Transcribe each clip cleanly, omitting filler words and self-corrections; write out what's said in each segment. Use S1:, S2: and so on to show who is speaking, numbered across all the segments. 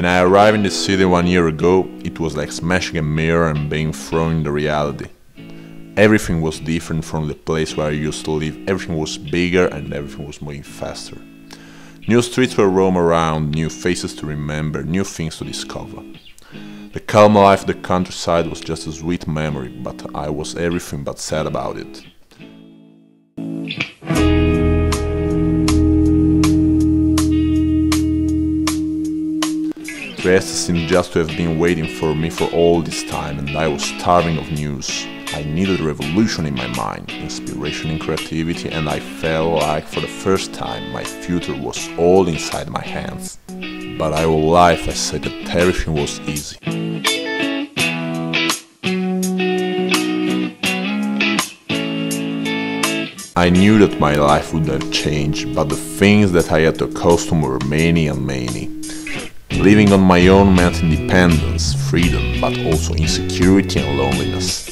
S1: When I arrived in the city 1 year ago, it was like smashing a mirror and being thrown into reality. Everything was different from the place where I used to live, everything was bigger and everything was moving faster. New streets were roam around, new faces to remember, new things to discover. The calm life of the countryside was just a sweet memory, but I was everything but sad about it. Trieste seemed just to have been waiting for me for all this time, and I was starving of news. I needed a revolution in my mind, inspiration and creativity, and I felt like for the first time my future was all inside my hands. But I will lie if I said that everything was easy. I knew that my life would have changed, but the things that I had to accustom were many and many. Living on my own meant independence, freedom, but also insecurity and loneliness.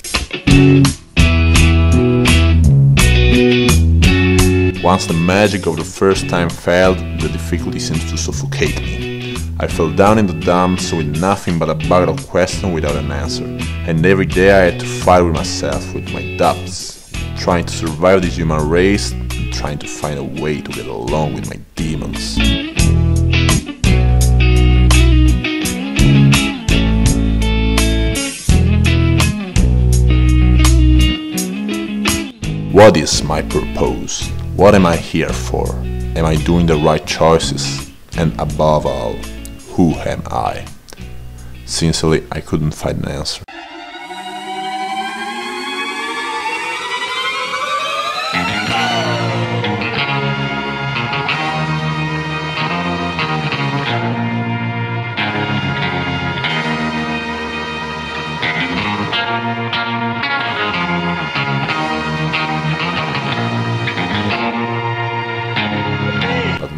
S1: Once the magic of the first time failed, the difficulty seemed to suffocate me. I fell down in the dumps with nothing but a bucket of questions without an answer, and every day I had to fight with myself, with my doubts, trying to survive this human race, and trying to find a way to get along with my demons. What is my purpose? What am I here for? Am I doing the right choices? And above all, who am I? Sincerely, I couldn't find an answer.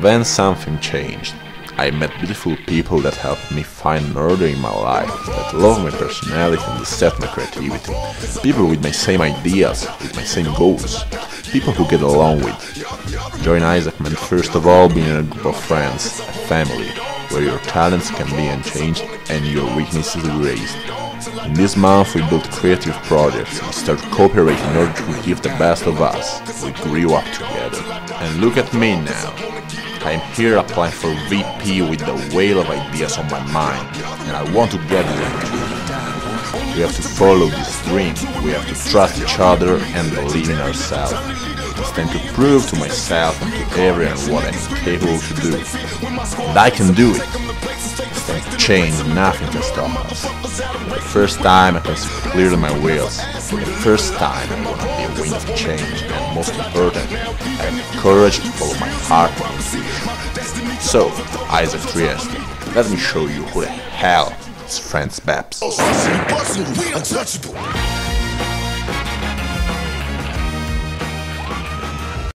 S1: Then something changed. I met beautiful people that helped me find an order in my life, that love my personality and accept my creativity. People with my same ideas, with my same goals. People who get along with. Join Isaac meant first of all being in a group of friends, a family, where your talents can be unchanged and your weaknesses erased. In this month we built creative projects, we started cooperating in order to give the best of us. We grew up together. And look at me now. I'm here applying for VP with the whale of ideas on my mind, and I want to get them too. We have to follow this dream, we have to trust each other and believe in ourselves. It's time to prove to myself and to everyone what I'm capable to do. And I can do it. It's time to change, nothing can stop us. For the first time I can see clearly my wheels. For the first time I want to be a wing of change, and most important, I have the courage to follow my heart and intuition. So, Isaac Trieste, let me show you who the hell is Franz Babs.